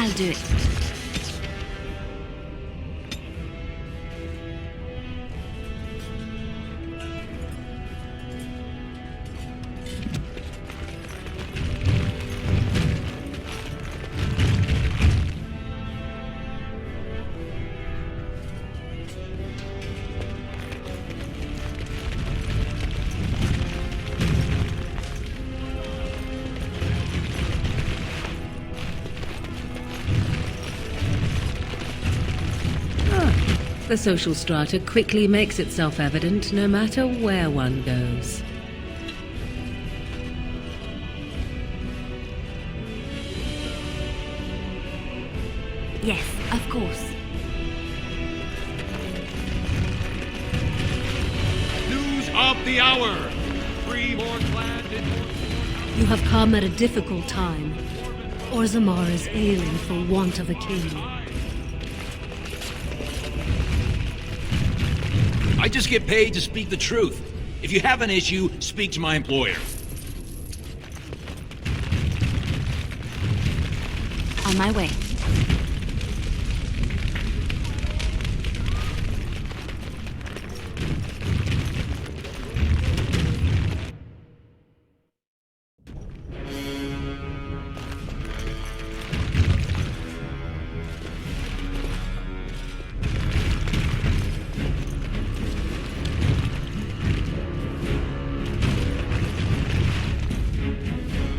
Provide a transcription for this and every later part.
I'll do it. The social strata quickly makes itself evident no matter where one goes. Yes, of course. News of the hour! Three more clans in You have come at a difficult time. Orzammar is ailing for want of a king. I just get paid to speak the truth. If you have an issue, speak to my employer. On my way.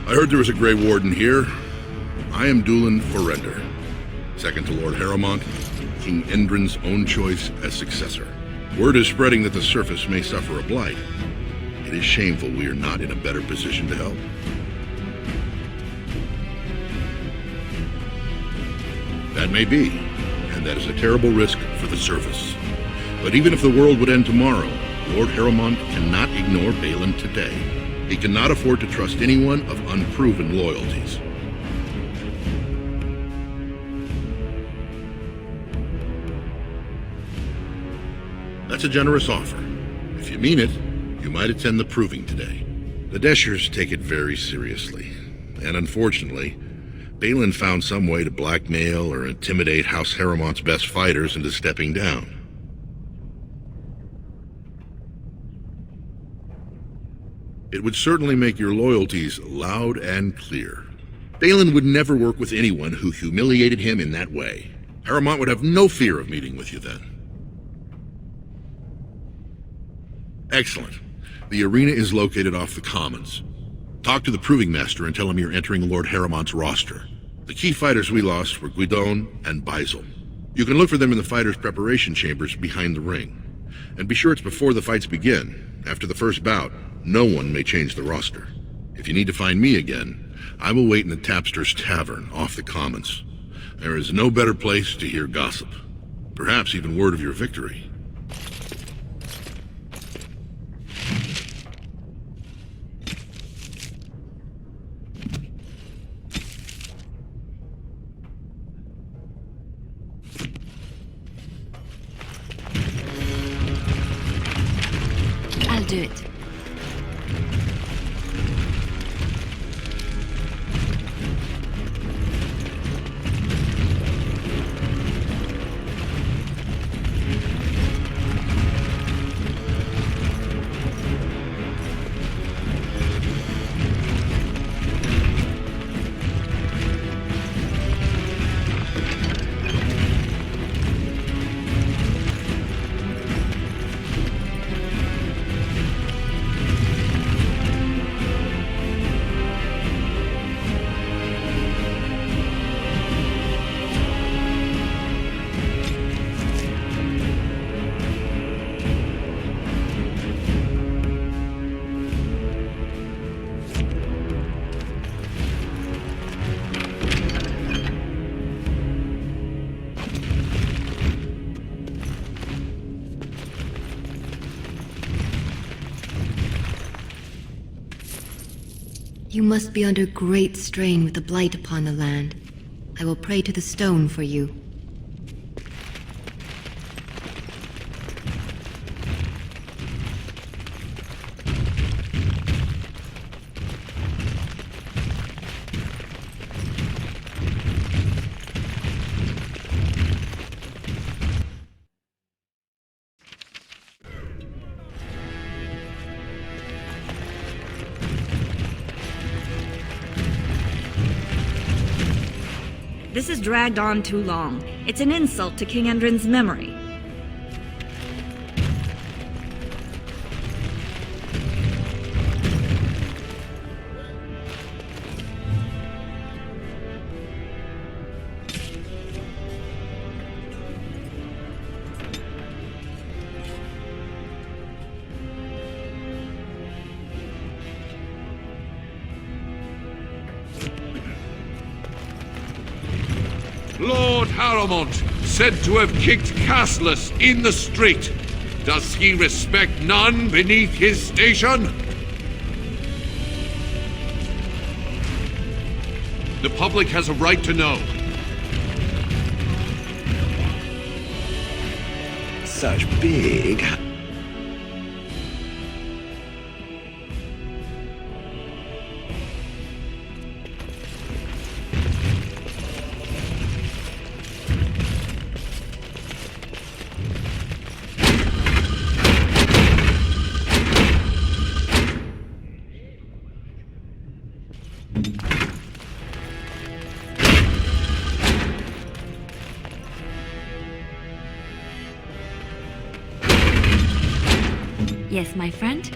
I heard there was a Grey Warden here. I am Dulin Forrender, second to Lord Harrowmont, King Endrin's own choice as successor. Word is spreading that the surface may suffer a blight. It is shameful we are not in a better position to help. That may be, and that is a terrible risk for the surface. But even if the world would end tomorrow, Lord Harrowmont cannot ignore Balin today. He cannot afford to trust anyone of unproven loyalties. That's a generous offer. If you mean it, you might attend the proving today. The Deshers take it very seriously, and unfortunately, Balin found some way to blackmail or intimidate House Harrowmont's best fighters into stepping down. It would certainly make your loyalties loud and clear. Balin would never work with anyone who humiliated him in that way. Harrowmont would have no fear of meeting with you then. Excellent. The arena is located off the Commons. Talk to the Proving Master and tell him you're entering Lord Harrowmont's roster. The key fighters we lost were Guidon and Baisel. You can look for them in the fighters' preparation chambers behind the ring. And be sure it's before the fights begin. After the first bout, no one may change the roster. If you need to find me again, I will wait in the Tapster's Tavern off the Commons. There is no better place to hear gossip. Perhaps even word of your victory. I'll do it. You must be under great strain with the blight upon the land. I will pray to the stone for you. This has dragged on too long. It's an insult to King Endrin's memory. Lord Haramont, said to have kicked Castless in the street. Does he respect none beneath his station? The public has a right to know. Such big... Yes, my friend?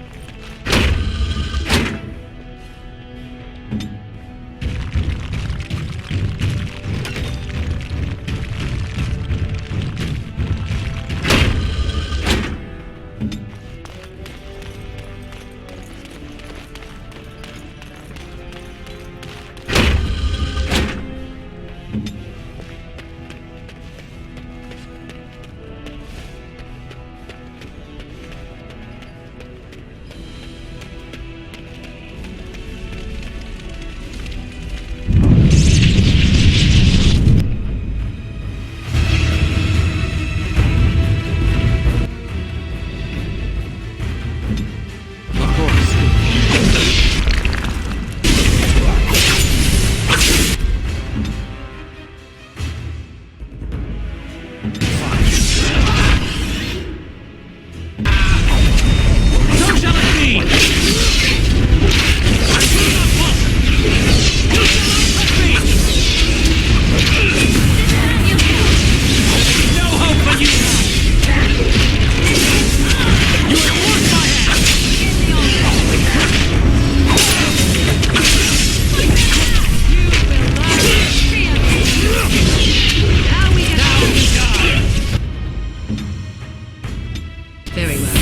Very well.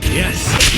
Yes!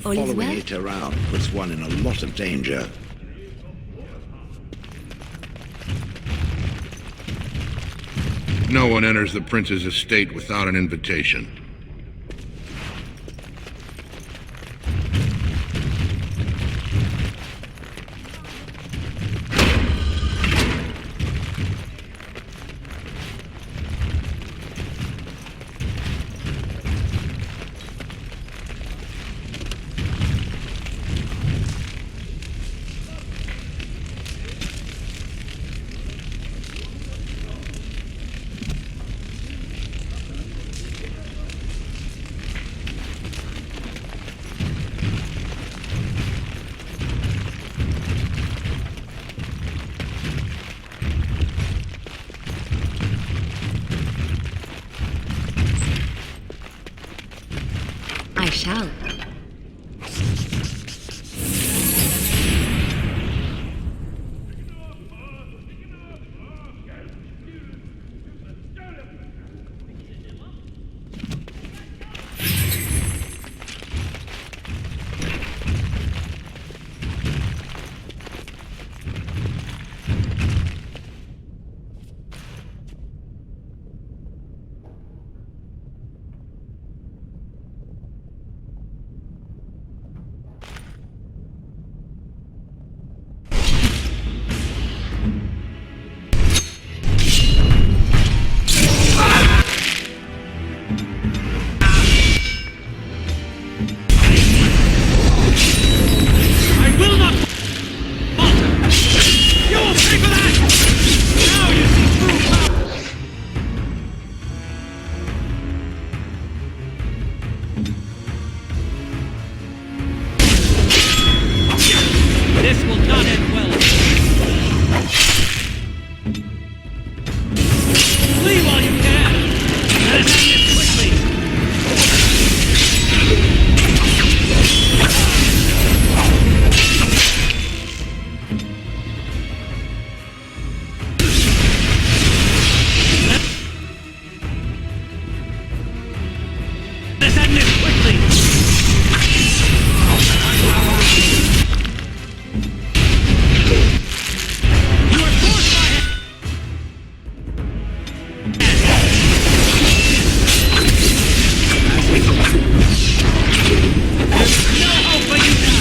All is Following well? it around puts one in a lot of danger. No one enters the prince's estate without an invitation. I shall. this end this quickly! You are forced by it! No hope for you now!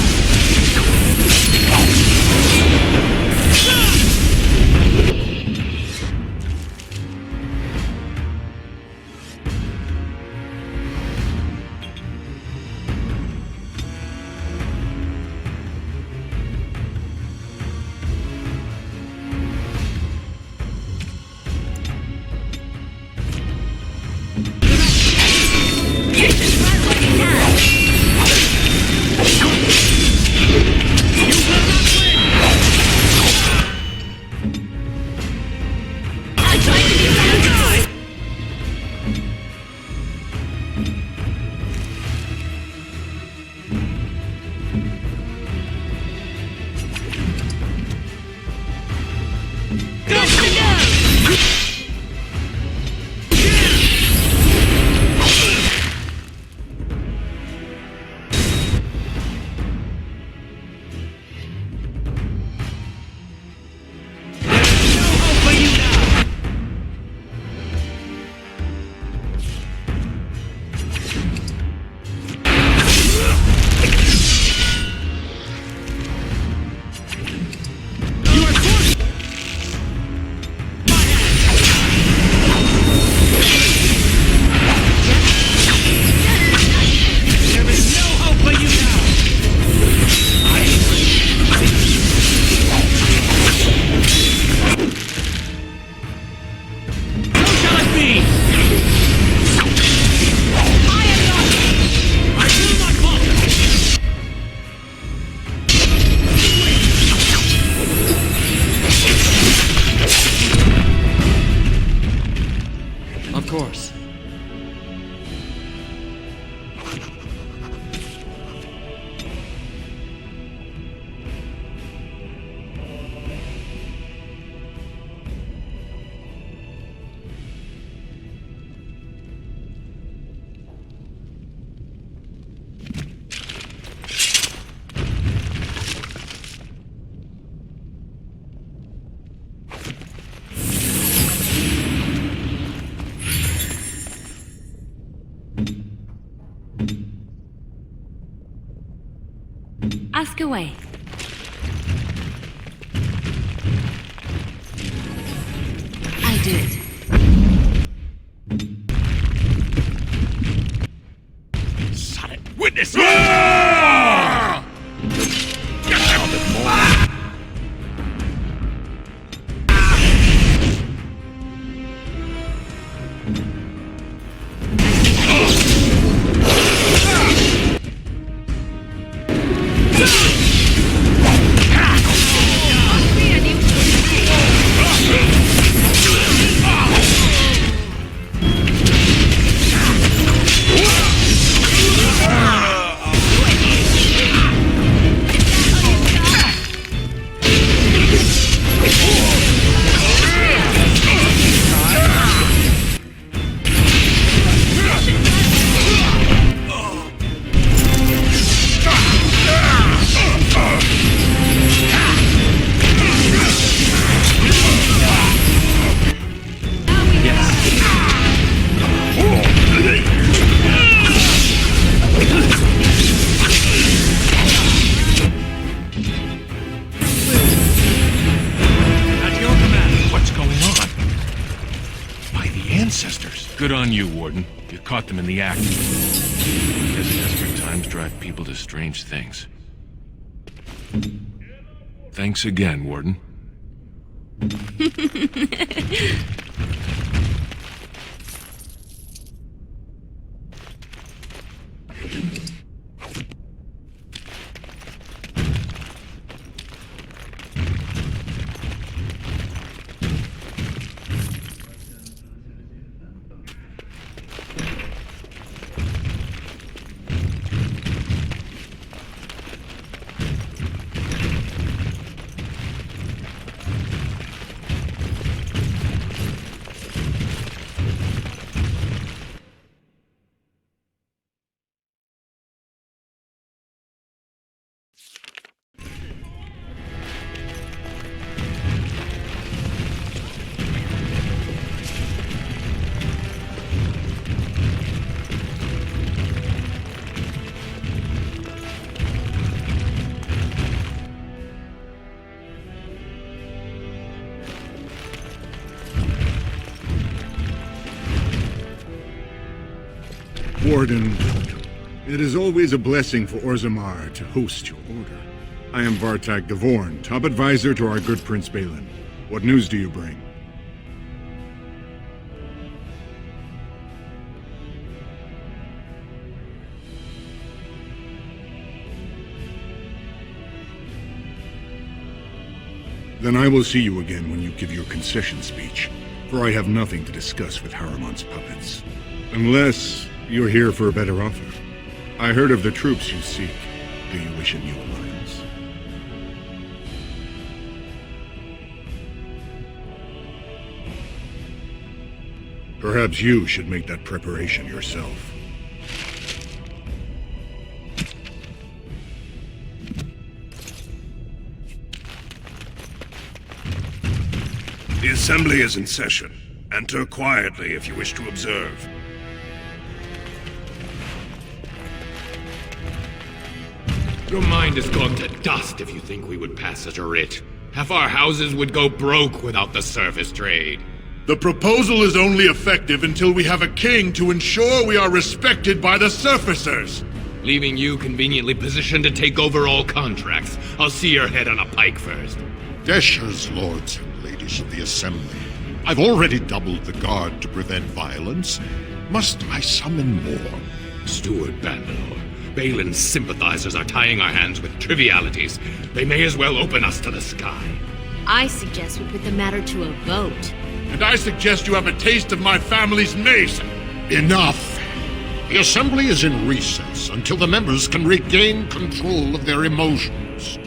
Ask away. I'll do it. Witness! Good on you, Warden. You caught them in the act. I guess desperate times drive people to strange things. Thanks again, Warden. Warden, it is always a blessing for Orzammar to host your order. I am Vartak Gavorn, top advisor to our good Prince Balin. What news do you bring? Then I will see you again when you give your concession speech, for I have nothing to discuss with Haramon's puppets. Unless you're here for a better offer. I heard of the troops you seek. Do you wish a new alliance? Perhaps you should make that preparation yourself. The assembly is in session. Enter quietly if you wish to observe. Your mind has gone to dust if you think we would pass such a writ. Half our houses would go broke without the service trade. The proposal is only effective until we have a king to ensure we are respected by the surfacers. Leaving you conveniently positioned to take over all contracts. I'll see your head on a pike first. Deshers, lords and ladies of the assembly. I've already doubled the guard to prevent violence. Must I summon more? Steward Bandalore, Balin's sympathizers are tying our hands with trivialities. They may as well open us to the sky. I suggest we put the matter to a vote. And I suggest you have a taste of my family's mace. Enough! The assembly is in recess until the members can regain control of their emotions.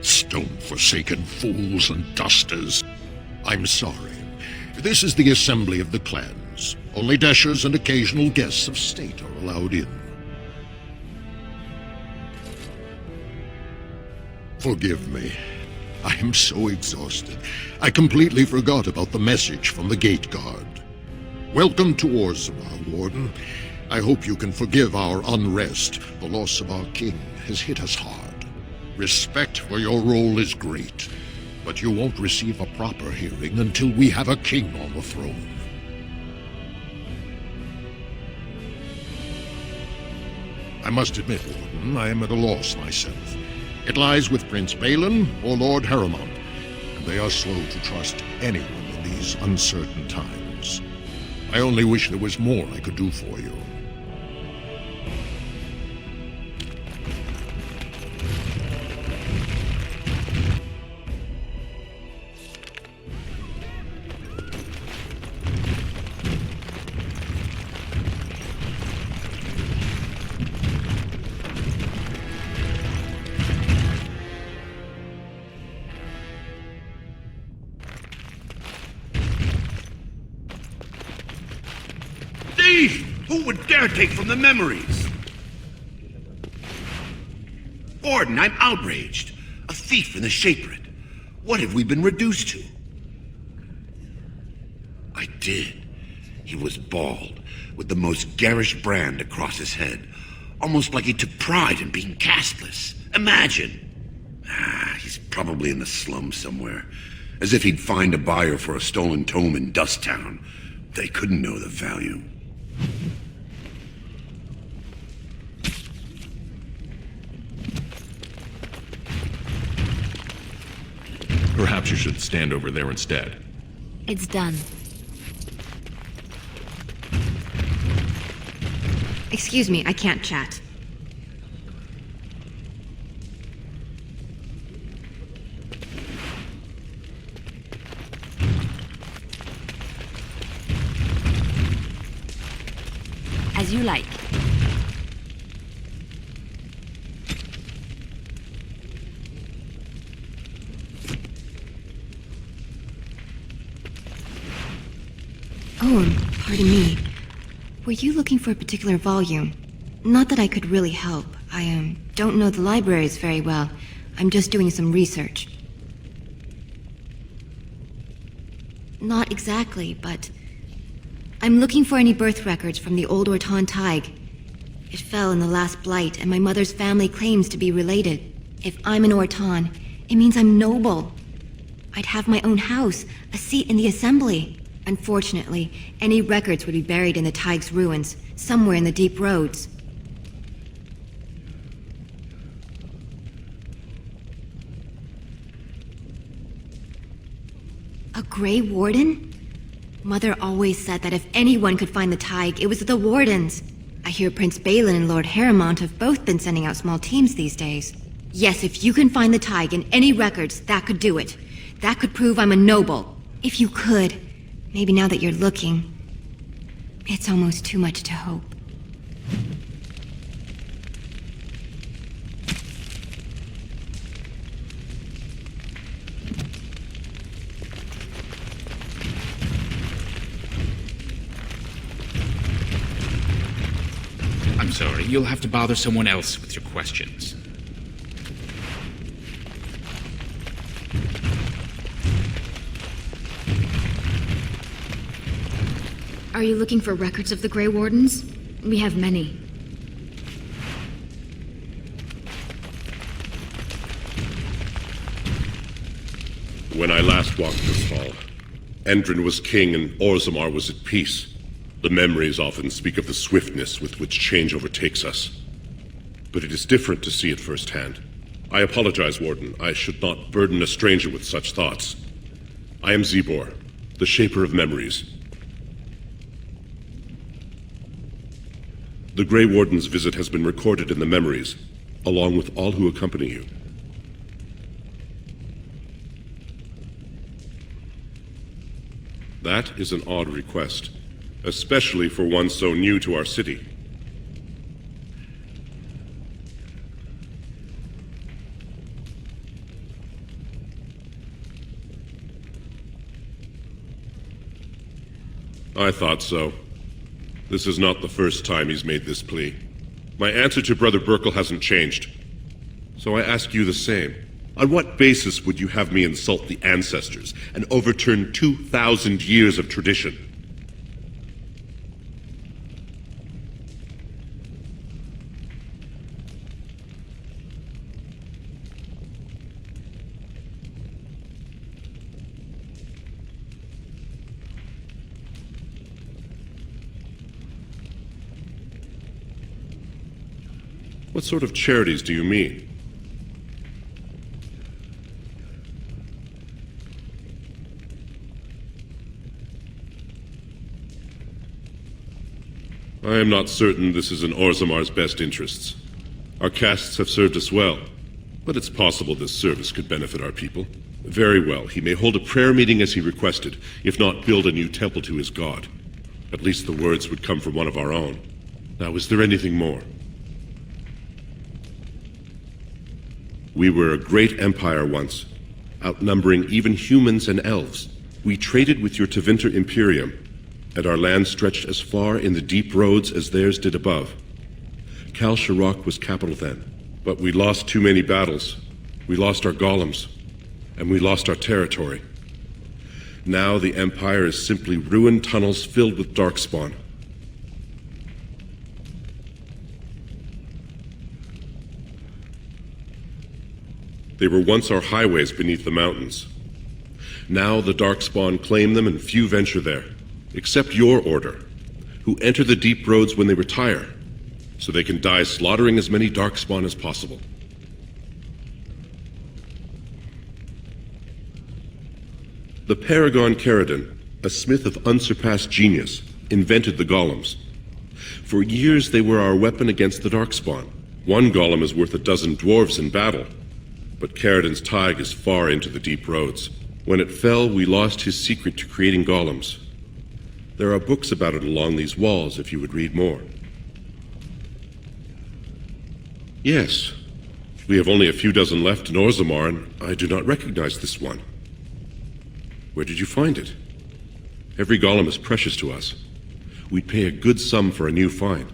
Stone-forsaken fools and dusters. I'm sorry. This is the assembly of the clans. Only Deshers and occasional guests of state are allowed in. Forgive me. I am so exhausted. I completely forgot about the message from the gate guard. Welcome to Orzammar, Warden. I hope you can forgive our unrest. The loss of our king has hit us hard. Respect for your role is great, but you won't receive a proper hearing until we have a king on the throne. I must admit, Warden, I am at a loss myself. It lies with Prince Balin or Lord Haramont, and they are slow to trust anyone in these uncertain times. I only wish there was more I could do for you. Who would dare take from the memories? Warden, I'm outraged. A thief in the Shapered. What have we been reduced to? I did. He was bald, with the most garish brand across his head. Almost like he took pride in being castless. Imagine. He's probably in the slums somewhere. As if he'd find a buyer for a stolen tome in Dust Town. They couldn't know the value. Perhaps you should stand over there instead. It's done. Excuse me, I can't chat. As you like. Oh, pardon me. Were you looking for a particular volume? Not that I could really help. I don't know the libraries very well. I'm just doing some research. Not exactly, but I'm looking for any birth records from the old Orton Tig. It fell in the last blight, and my mother's family claims to be related. If I'm an Orton, it means I'm noble. I'd have my own house, a seat in the assembly. Unfortunately, any records would be buried in the Tig's ruins, somewhere in the deep roads. A Grey Warden? Mother always said that if anyone could find the Tig, it was the Wardens. I hear Prince Balin and Lord Harrowmont have both been sending out small teams these days. Yes, if you can find the Tig in any records, that could do it. That could prove I'm a noble. If you could. Maybe now that you're looking, it's almost too much to hope. I'm sorry, you'll have to bother someone else with your questions. Are you looking for records of the Grey Wardens? We have many. When I last walked this hall, Endrin was king and Orzammar was at peace. The memories often speak of the swiftness with which change overtakes us. But it is different to see it firsthand. I apologize, Warden. I should not burden a stranger with such thoughts. I am Zebor, the Shaper of Memories. The Grey Warden's visit has been recorded in the memories, along with all who accompany you. That is an odd request, especially for one so new to our city. I thought so. This is not the first time he's made this plea. My answer to Brother Burkle hasn't changed. So I ask you the same. On what basis would you have me insult the ancestors and overturn 2,000 years of tradition? What sort of charities do you mean? I am not certain this is in Orzammar's best interests. Our castes have served us well, but it's possible this service could benefit our people. Very well, he may hold a prayer meeting as he requested, if not build a new temple to his god. At least the words would come from one of our own. Now, is there anything more? We were a great empire once, outnumbering even humans and elves. We traded with your Tevinter Imperium, and our land stretched as far in the deep roads as theirs did above. Kal Sharok was capital then, but we lost too many battles. We lost our golems, and we lost our territory. Now the Empire is simply ruined tunnels filled with darkspawn. They were once our highways beneath the mountains. Now the darkspawn claim them and few venture there, except your order, who enter the deep roads when they retire, so they can die slaughtering as many darkspawn as possible. The Paragon Caradon, a smith of unsurpassed genius, invented the golems. For years they were our weapon against the darkspawn. One golem is worth a dozen dwarves in battle, but Caradon's Tig is far into the deep roads. When it fell, we lost his secret to creating golems. There are books about it along these walls if you would read more. Yes, we have only a few dozen left in Orzammar, and I do not recognize this one. Where did you find it? Every golem is precious to us. We'd pay a good sum for a new find.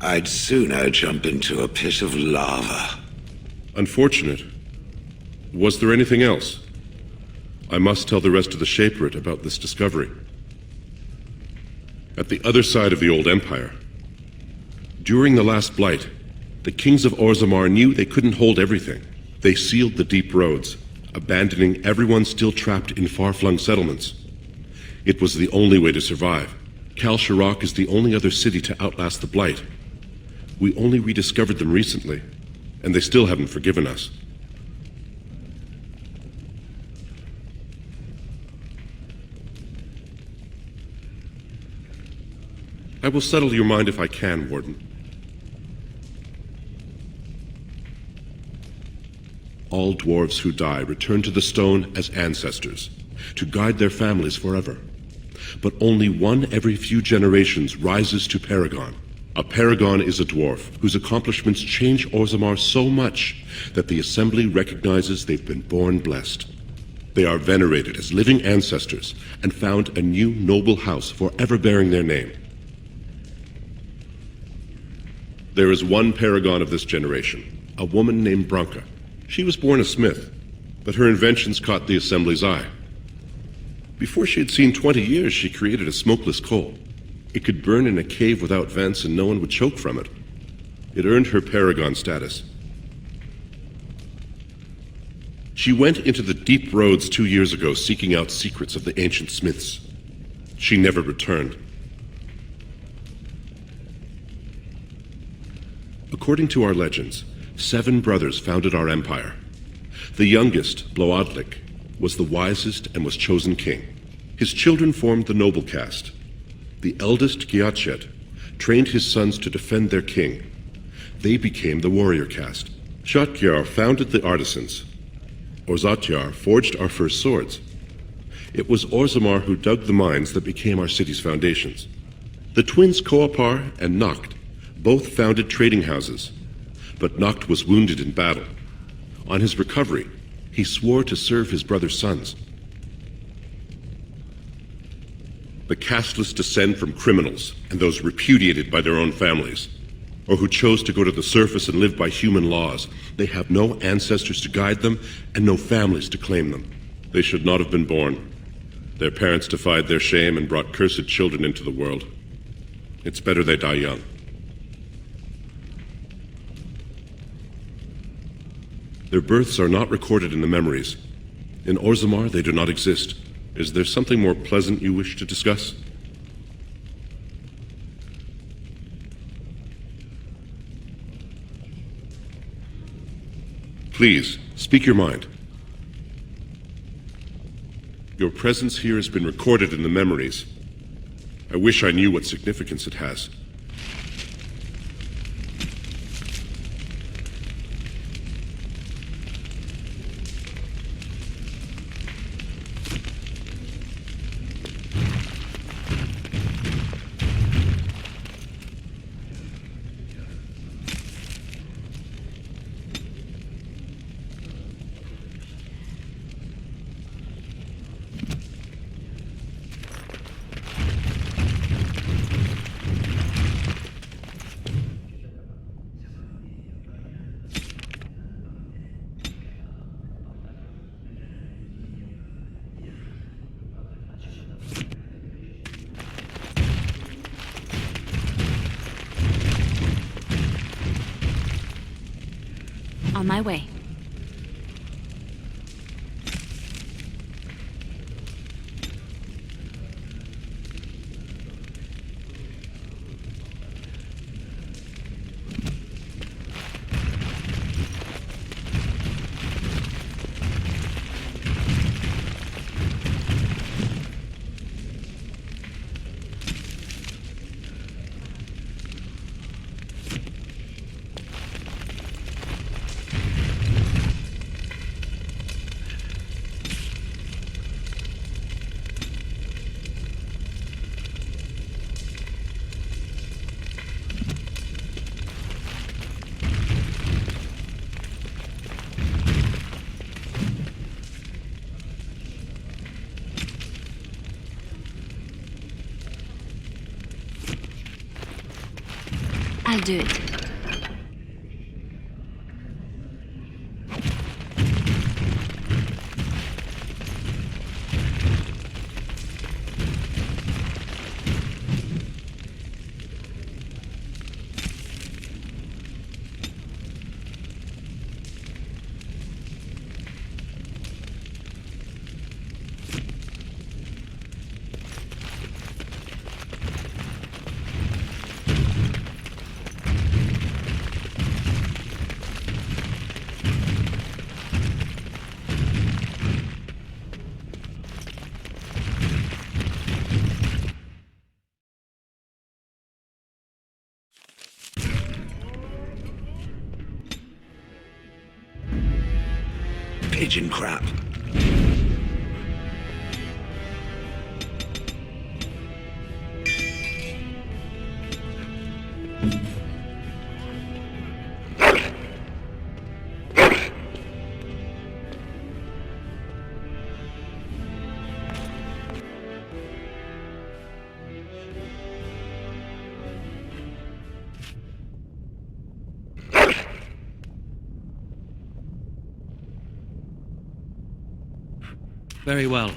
I'd sooner jump into a pit of lava. Unfortunate. Was there anything else? I must tell the rest of the Shaperate about this discovery. at the other side of the old empire. During the last blight, the kings of Orzammar knew they couldn't hold everything. They sealed the deep roads, abandoning everyone still trapped in far-flung settlements. It was the only way to survive. Kal Shirak is the only other city to outlast the blight. We only rediscovered them recently, and they still haven't forgiven us. I will settle your mind if I can, Warden. All dwarves who die return to the stone as ancestors, to guide their families forever. But only one every few generations rises to Paragon. A Paragon is a dwarf whose accomplishments change Orzammar so much that the Assembly recognizes they've been born blessed. They are venerated as living ancestors and found a new noble house forever bearing their name. There is one Paragon of this generation, a woman named Branka. She was born a smith, but her inventions caught the Assembly's eye. Before she had seen 20 years, she created a smokeless coal. It could burn in a cave without vents and no one would choke from it. It earned her Paragon status. She went into the deep roads 2 years ago seeking out secrets of the ancient smiths. She never returned. According to our legends, 7 brothers founded our empire. The youngest, Bloadlik, was the wisest and was chosen king. His children formed the noble caste. The eldest, Giachet, trained his sons to defend their king. They became the warrior caste. Shatgyar founded the artisans. Orzatyar forged our first swords. It was Orzammar who dug the mines that became our city's foundations. The twins Koapar and Noct both founded trading houses, but Noct was wounded in battle. On his recovery, he swore to serve his brother's sons. The casteless descend from criminals and those repudiated by their own families, or who chose to go to the surface and live by human laws. They have no ancestors to guide them and no families to claim them. They should not have been born. Their parents defied their shame and brought cursed children into the world. It's better they die young. Their births are not recorded in the memories. In Orzammar, they do not exist. Is there something more pleasant you wish to discuss? Please, speak your mind. Your presence here has been recorded in the memories. I wish I knew what significance it has. On my way. I'll do it. pigeon crap. Very well.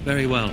Very well.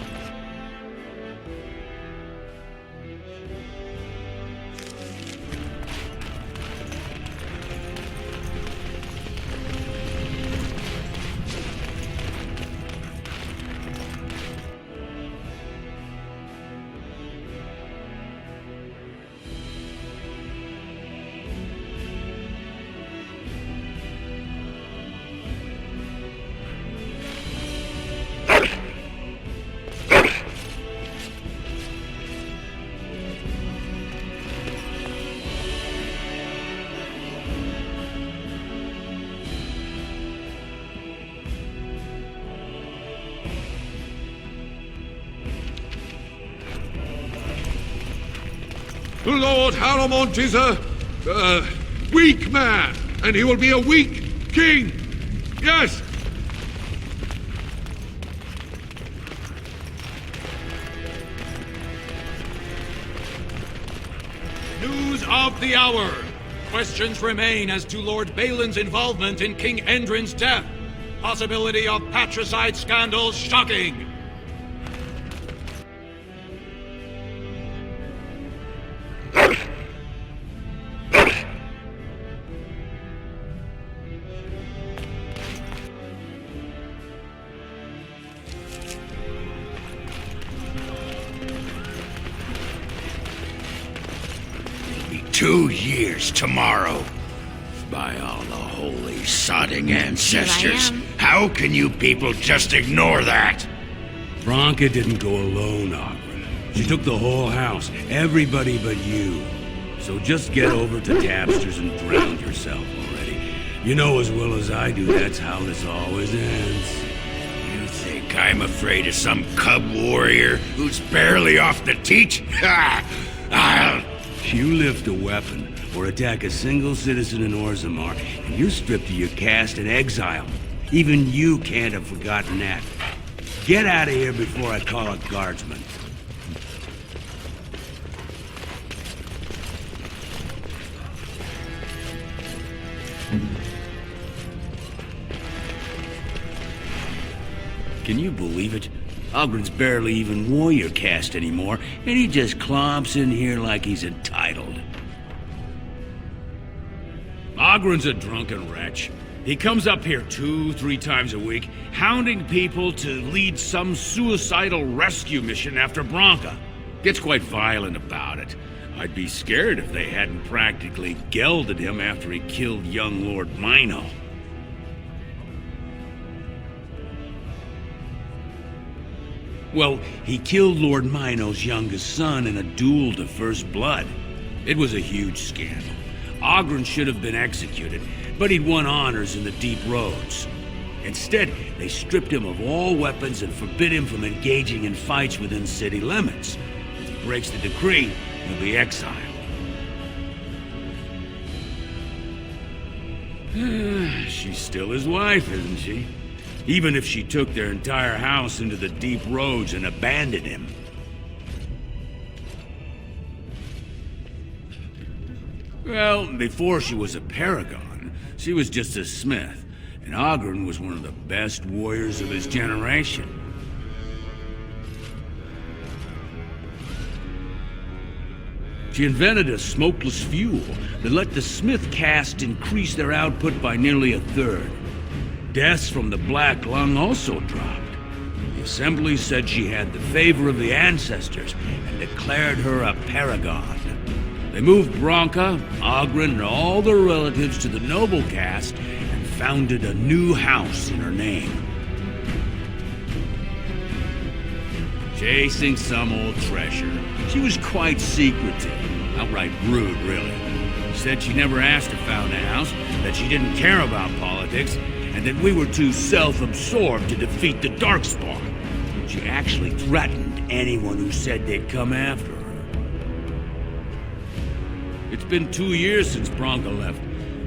Lord Haramont is a weak man, and he will be a weak king. Yes. News of the hour. Questions remain as to Lord Balin's involvement in King Endrin's death. Possibility of patricide scandals shocking. It'll be 2 years tomorrow. By all the holy sodding ancestors, how can you people just ignore that? Branka didn't go alone, Ogren. She took the whole house, everybody but you. So just get over to Tapster's and drown yourself already. You know as well as I do that's how this always ends. You think I'm afraid of some cub warrior who's barely off the teat? I'll... You lift a weapon or attack a single citizen in Orzammar, and you're stripped of your caste and exiled. Even you can't have forgotten that. Get out of here before I call a guardsman. Can you believe it? Ogren's barely even warrior caste anymore, and he just clomps in here like he's entitled. Ogren's a drunken wretch. He comes up here 2-3 times a week, hounding people to lead some suicidal rescue mission after Branka. Gets quite violent about it. I'd be scared if they hadn't practically gelded him after he killed young Lord Mino. Well, he killed Lord Mino's youngest son in a duel to first blood. It was a huge scandal. Ogren should have been executed, but he'd won honors in the Deep Roads. Instead, they stripped him of all weapons and forbid him from engaging in fights within city limits. If he breaks the decree, he'll be exiled. She's still his wife, isn't she? Even if she took their entire house into the Deep Roads and abandoned him. Well, before she was a paragon, she was just a smith, and Ogren was one of the best warriors of his generation. She invented a smokeless fuel that let the smith caste increase their output by nearly 1/3. Deaths from the Black Lung also dropped. The assembly said she had the favor of the ancestors and declared her a paragon. They moved Bronca, Oghren, and all their relatives to the noble caste and founded a new house in her name. Chasing some old treasure. She was quite secretive, outright rude, really. She said she never asked to found a house, that she didn't care about politics, and that we were too self-absorbed to defeat the Darkspawn. She actually threatened anyone who said they'd come after her. It's been 2 years since Bronca left.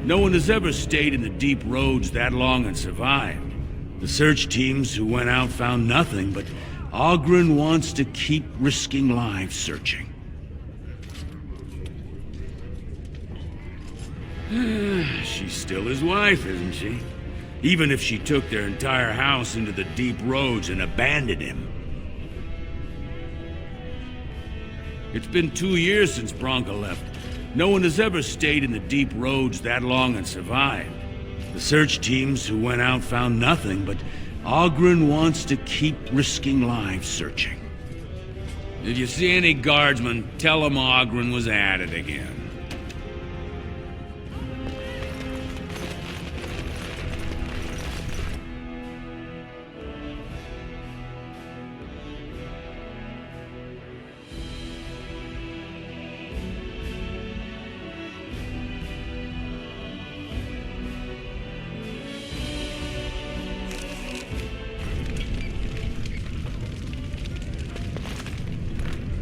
No one has ever stayed in the deep roads that long and survived. The search teams who went out found nothing, but Oghren wants to keep risking lives searching. She's still his wife, isn't she? Even if she took their entire house into the deep roads and abandoned him. It's been 2 years since Bronca left. No one has ever stayed in the deep roads that long and survived. The search teams who went out found nothing, but Oghren wants to keep risking lives searching. If you see any guardsmen, tell them Oghren was at it again.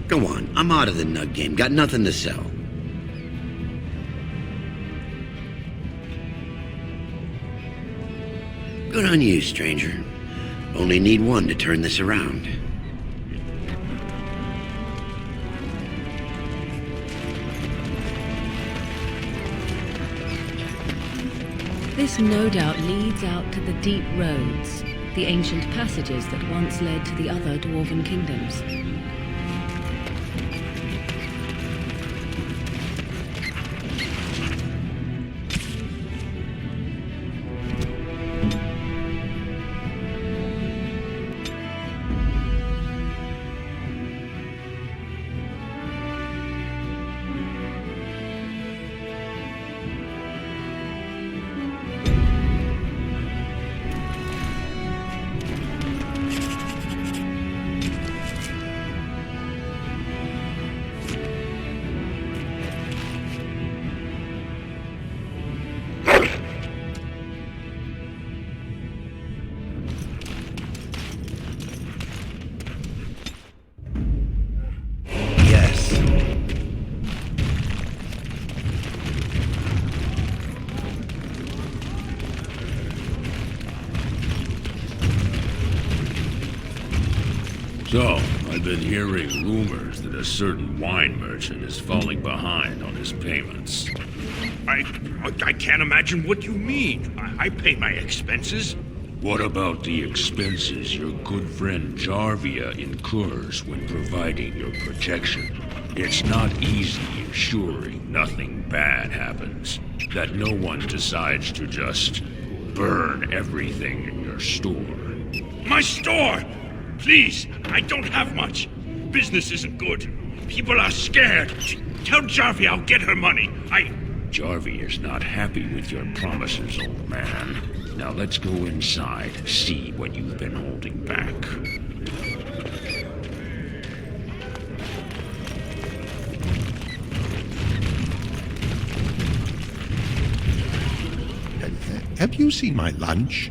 Go on, I'm out of the nug game. Got nothing to sell. Good on you, stranger. Only need one to turn this around. This no doubt leads out to the deep roads, the ancient passages that once led to the other dwarven kingdoms. So, I've been hearing rumors that a certain wine merchant is falling behind on his payments. I can't imagine what you mean. I pay my expenses. What about the expenses your good friend Jarvia incurs when providing your protection? It's not easy ensuring nothing bad happens, that no one decides to just burn everything in your store. My store! Please, I don't have much. Business isn't good. People are scared. Tell Jarvia I'll get her money. Jarvia is not happy with your promises, old man. Now let's go inside, see what you've been holding back. Have you seen my lunch?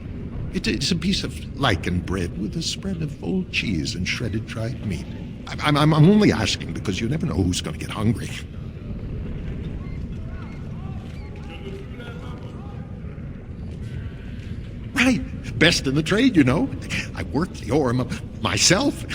It's a piece of lichen bread with a spread of old cheese and shredded dried meat. I'm only asking because you never know who's going to get hungry. Right. Best in the trade, you know. I worked the ore myself.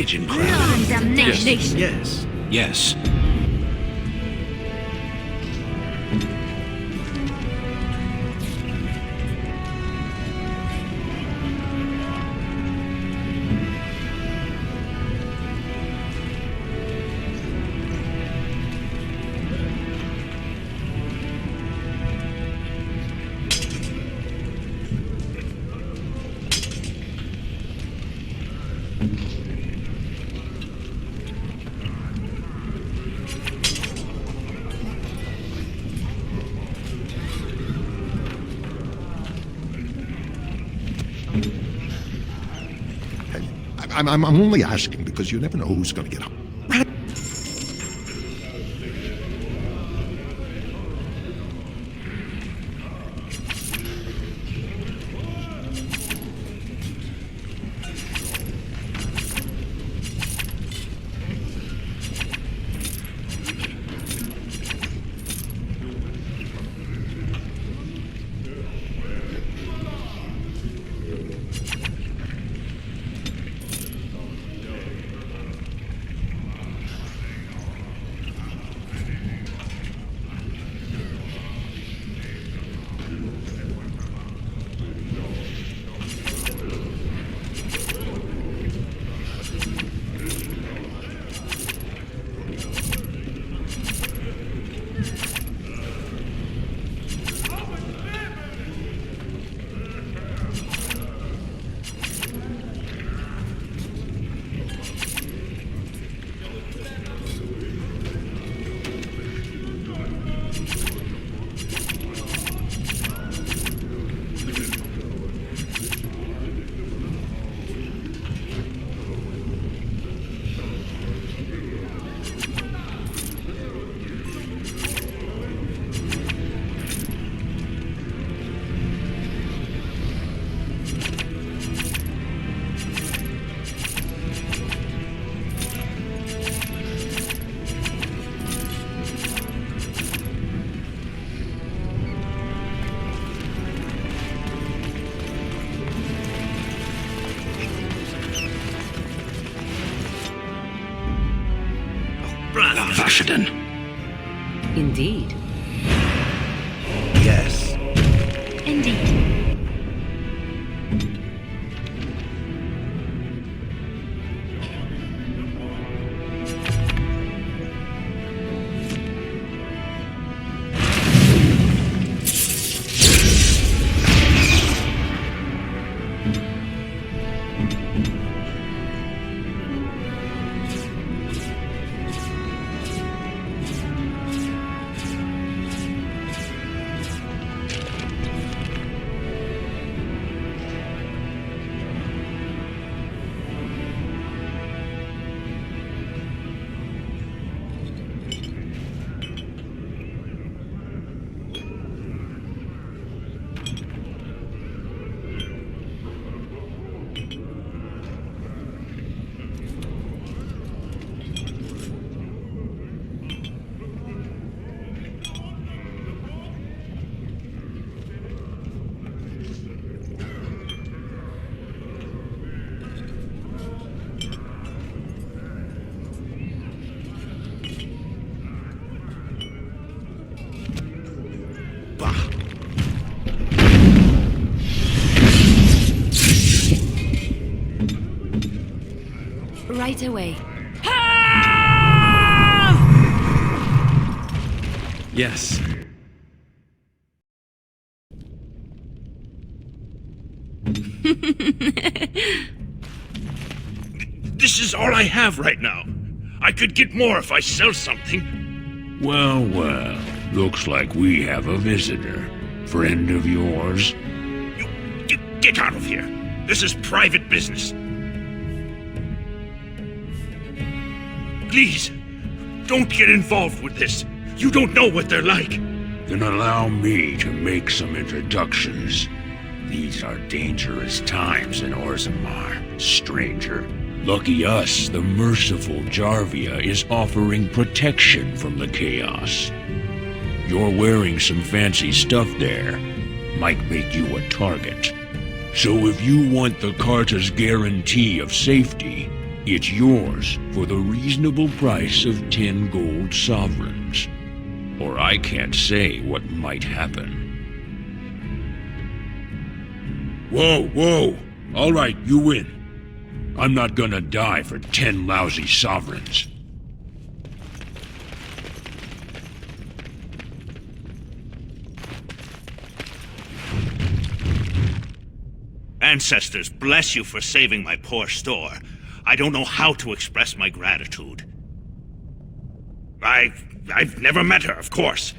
pigeon crowd. Damnation. Yes. I'm only asking because you never know who's going to get up. Vashaden. Indeed. Yes. Indeed. Right away. Yes. This is all I have right now. I could get more if I sell something. Well, looks like we have a visitor. Friend of yours? Get out of here. This is private business. Please, don't get involved with this. You don't know what they're like. Then allow me to make some introductions. These are dangerous times in Orzammar, stranger. Lucky us, the merciful Jarvia is offering protection from the chaos. You're wearing some fancy stuff there. Might make you a target. So if you want the Carta's guarantee of safety, It's yours for the reasonable price of 10 gold sovereigns. Or I can't say what might happen. Whoa! All right, you win. I'm not gonna die for 10 lousy sovereigns. Ancestors, bless you for saving my poor store. I don't know how to express my gratitude. I've never met her, of course.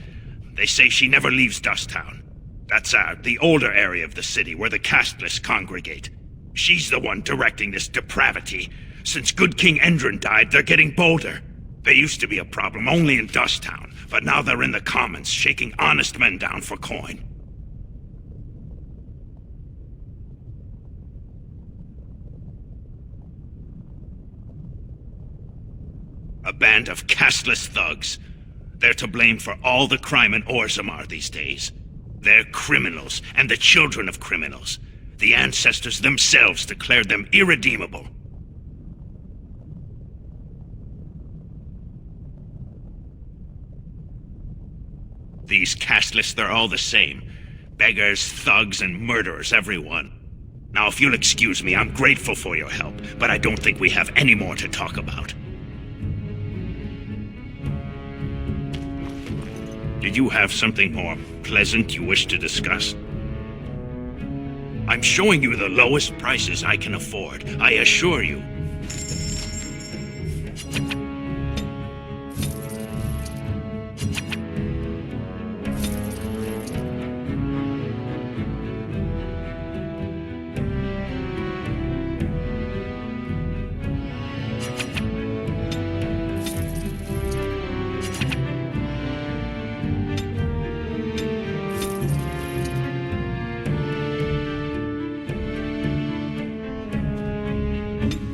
They say she never leaves Dusttown. That's the older area of the city where the casteless congregate. She's the one directing this depravity. Since good King Endrin died, they're getting bolder. They used to be a problem only in Dusttown, but now they're in the commons, shaking honest men down for coin. A band of casteless thugs. They're to blame for all the crime in Orzammar these days. They're criminals, and the children of criminals. The ancestors themselves declared them irredeemable. These casteless, they're all the same. Beggars, thugs, and murderers, everyone. Now, if you'll excuse me, I'm grateful for your help, but I don't think we have any more to talk about. Did you have something more pleasant you wish to discuss? I'm showing you the lowest prices I can afford, I assure you.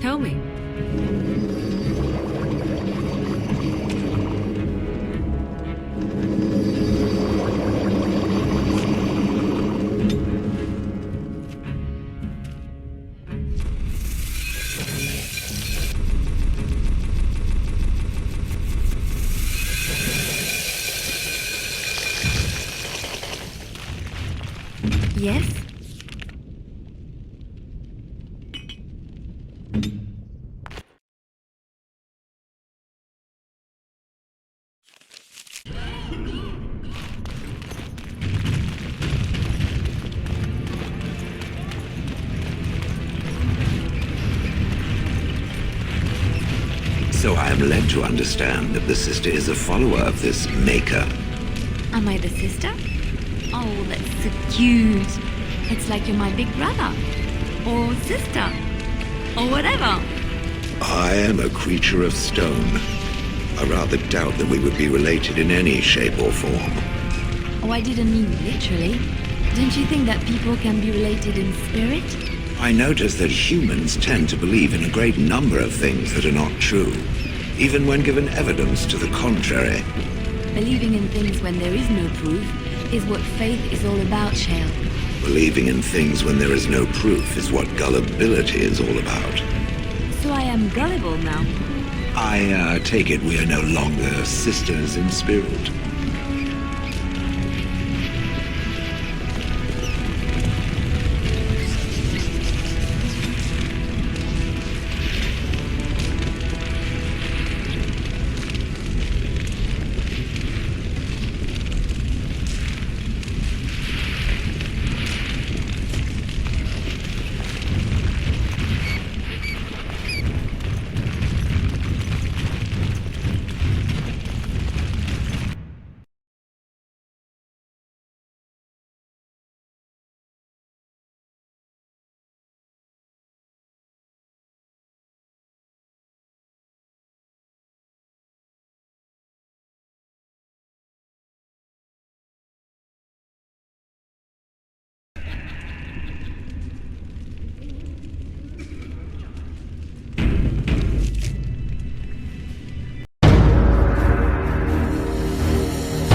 Tell me. Yes? So I am led to understand that the sister is a follower of this maker. Am I the sister? Oh, that's so cute. It's like you're my big brother. Or sister. Or whatever. I am a creature of stone. I rather doubt that we would be related in any shape or form. Oh, I didn't mean literally. Don't you think that people can be related in spirit? I notice that humans tend to believe in a great number of things that are not true, even when given evidence to the contrary. Believing in things when there is no proof is what faith is all about, Shale. Believing in things when there is no proof is what gullibility is all about. So I am gullible now. I take it we are no longer sisters in spirit.